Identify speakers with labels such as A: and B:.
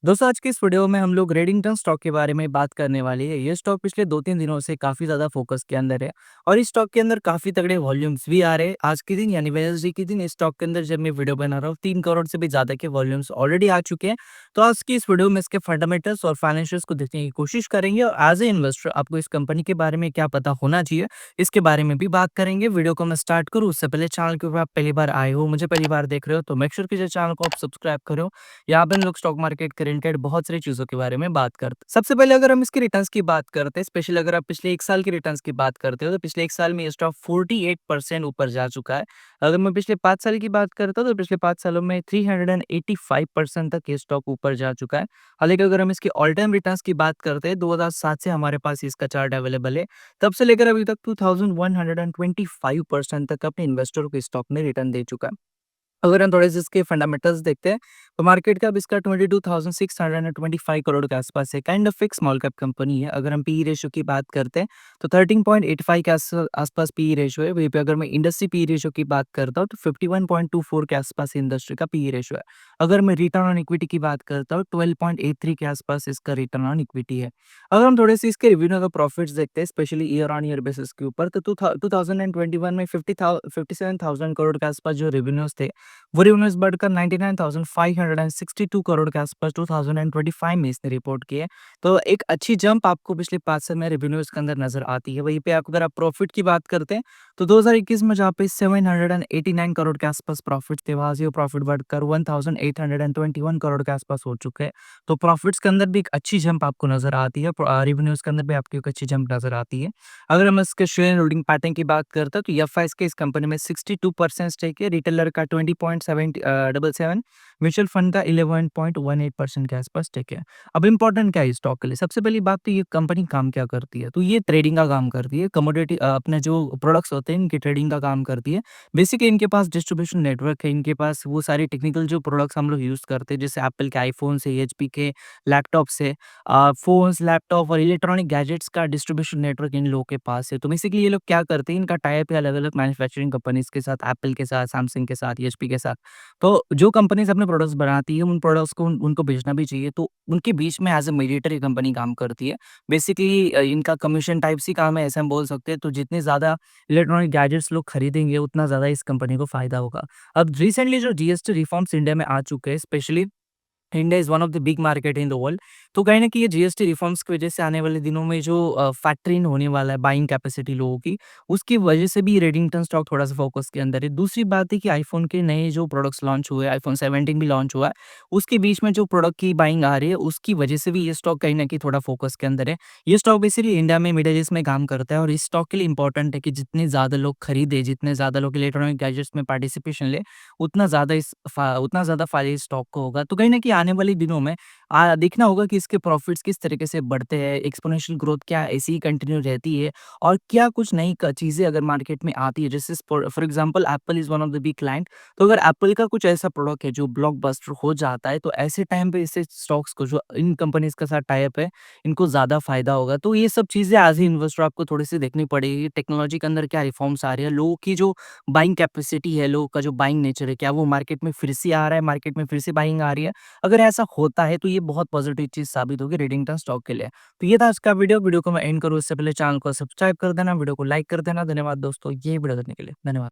A: दोस्तों आज की इस वीडियो में हम लोग रेडिंगटन स्टॉक के बारे में बात करने वाले हैं। ये स्टॉक पिछले 2-3 दिनों से काफ़ी ज़्यादा फोकस के अंदर है और इस स्टॉक के अंदर काफ़ी तगड़े वॉल्यूम्स भी आ रहे हैं। आज के दिन यानी वेडनेसडे के दिन इस स्टॉक के अंदर जब मैं वीडियो बना रहा हूँ 3 करोड़ से भी ज़्यादा के वॉल्यूम्स ऑलरेडी आ चुके हैं। तो आज की इस वीडियो में इसके फंडामेंटल्स और फाइनेंशियल्स को देखने की कोशिश करेंगे और एज ए इन्वेस्टर आपको इस कंपनी के बारे में क्या पता होना चाहिए, इसके बारे में भी बात करेंगे। वीडियो को मैं स्टार्ट करूँ उससे पहले चैनल के ऊपर आप पहली बार आए हो, मुझे पहली बार देख रहे हो तो मेक श्योर कीजिए चैनल को आप सब्सक्राइब करो। यहाँ पे हम लोग स्टॉक मार्केट के रिलेटेड बहुत सारी चीज़ों के बारे में बात करते हैं। सबसे पहले अगर हम इसके रिटर्न्स की बात करते हैं, स्पेशली अगर आप पिछले 1 साल के रिटर्न्स की बात करते हो, तो पिछले 1 साल में ये स्टॉक 48% ऊपर जा चुका है। अगर मैं पिछले 5 साल की बात करता हूँ, तो पिछले 5 सालों में 385% तक ये स्टॉक ऊपर जा चुका है। हालाँकि अगर हम इसकी ऑल टाइम रिटर्न्स की बात करते हैं, 2007 से हमारे पास इसका चार्ट अवेलेबल है। तब से लेकर अभी तक 2125% तक अपने इन्वेस्टरों को इस स्टॉक ने रिटर्न दे चुका है। अगर हम थोड़े से इसके फंडामेंटल्स देखते हैं, तो मार्केट कैप इसका 22,625 करोड़ के आसपास है। काइंड ऑफ एक स्मॉल कैप कंपनी है। अगर हम पीई रेशियो की बात करते हैं, तो 13.85 के आसपास पीई रेशियो है। वहीं पे अगर मैं इंडस्ट्री पीई रेशियो की बात करता हूँ, तो 51.24 के आसपास इंडस्ट्री का पीई रेशियो है। अगर मैं रिटर्न ऑन इक्विटी की बात करता हूँ, 12.83 के आसपास इसका रिटर्न ऑन इक्विटी है। अगर हम थोड़े से इसके रेवेन्यू और प्रॉफिट्स देखते हैं, specially year on year basis के ऊपर, तो 2021 में 57,000 करोड़ के आसपास जो रेवेन्यूज थे, वो रेवेन्यूज बढ़कर 99,562 करोड़ के आसपास 2025 में इसने रिपोर्ट किए। तो एक अच्छी जंप आपको पिछले 5 साल में रेवेन्यूज के अंदर नजर आती है। वहीं पे आप अगर आप प्रॉफिट की बात करते हैं, तो 2021 में जहाँ पे 789 करोड़ के आसपास प्रॉफिट थे, वहां से वो प्रॉफिट बढ़कर 1821 करोड़ के आसपास हो चुके हैं। तो प्रॉफिट्स के अंदर भी एक अच्छी जंप आपको नजर आती है, रेवेन्यूज के अंदर भी आपकी एक अच्छी जंप नजर आती है। अगर हम इसके शेयर होल्डिंग पैटर्न की बात करते हैं, तो एफआईज के इस कंपनी में 62% स्टेक है, रिटेलर का 20.77, म्यूचुअल फंड का 11.18% के आसपास स्टेक है। अब इंपॉर्टेंट क्या है इस स्टॉक के लिए? सबसे पहली बात तो ये कंपनी काम क्या करती है? तो ये ट्रेडिंग का काम करती है। कमोडिटी अपने जो प्रोडक्ट्स होते हैं इनकी ट्रेडिंग का काम करती है। बेसिकली इनके पास डिस्ट्रीब्यूशन नेटवर्क है, इनके पास वो सारे टेक्निकल जो प्रोडक्ट्स हम लोग यूज़ करते हैं, जैसे एप्पल के आईफ़ोन से, एचपी के लैपटॉप से, फ़ोन्स, लैपटॉप और इलेक्ट्रॉनिक गैजेट्स का डिस्ट्रीब्यूशन नेटवर्क इन लोगों के पास है। तो बेसिकली ये लोग क्या करते हैं, इनका टाई अप है अलग-अलग मैन्युफैक्चरिंग कंपनीज़ के साथ, एप्पल के साथ, सैमसंग के साथ, एचपी के साथ। तो जो कंपनीज़ अपने प्रोडक्ट्स बनाती है, उन प्रोडक्ट्स को उनको बेचना भी चाहिए, तो उनके बीच में एज़ अ मीडिएटर ये कंपनी काम करती है। बेसिकली इनका कमीशन टाइप सी काम है, ऐसा हम बोल सकते हैं। तो जितने ज़्यादा इलेक्ट्रॉनिक गैजेट्स लोग खरीदेंगे, उतना ज़्यादा इस कंपनी को फ़ायदा होगा। अब रिसेंटली जो जीएसटी रिफॉर्म्स इंडिया में आ चुके हैं, specially India is one of the big market in the world. तो कहीं न कहीं ये जीएसटी रिफॉर्म्स की वजह से आने वाले दिनों में जो फैक्टरी इन होने वाला है बाइंग कैपेसिटी लोगों की, उसकी वजह से भी रेडिंगटन स्टॉक थोड़ा-सा फ़ोकस के अंदर है। दूसरी बात है कि आईफ़ोन के नए जो प्रोडक्ट्स लॉन्च हुए, आईफ़ोन 17 भी लॉन्च हुआ है, उसके बीच में जो प्रोडक्ट की बाइंग आ रही है, उसकी वजह से भी ये स्टॉक कहीं न कहीं थोड़ा फ़ोकस के अंदर है। ये स्टॉक बेसिकली इंडिया में मिडल ईस्ट में काम करता है और इस स्टॉक के लिए इम्पोर्टेंट है कि जितने ज़्यादा लोग खरीदें, जितने ज़्यादा लोग इलेक्ट्रॉनिक गैजेट्स में पार्टिसिपेशन लें, उतना ज़्यादा फ़ायदा इस स्टॉक को होगा। तो कहीं न कहीं आने वाले दिनों में देखना होगा कि इसके प्रॉफ़िट्स किस तरीके से बढ़ते हैं, एक्स्पोनेंशियल ग्रोथ क्या ऐसे ही कंटिन्यू रहती है और क्या कुछ नई क चीज़ें अगर मार्केट में आती है, जैसे for example Apple is one of the big client. तो अगर एप्पल का कुछ ऐसा प्रोडक्ट है जो ब्लॉकबस्टर हो जाता है, तो ऐसे टाइम पे ऐसे स्टॉक्स को जो इन कंपनीज़ के साथ टाई अप है, इनको ज़्यादा फ़ायदा होगा। तो ये सब चीज़ें एज़ ए इन्वेस्टर आपको थोड़ी-सी देखनी पड़ेगी। टेक्नोलॉजी के अंदर क्या रिफ़ॉर्म्स आ रही है, लोगों की जो बाइंग कैपेसिटी है, लोगों का जो बाइंग नेचर है, क्या वो मार्केट में फिर से आ रहा है, मार्केट में फिर से बाइंग आ रही है? अगर ऐसा होता है तो ये बहुत पॉजिटिव चीज़ साबित होगी रेडिंगटन स्टॉक के लिए। तो ये था आज का वीडियो को मैं एंड करूँ उससे पहले चैनल को सब्सक्राइब कर देना, वीडियो को लाइक कर देना। धन्यवाद दोस्तों ये वीडियो देखने के लिए। धन्यवाद।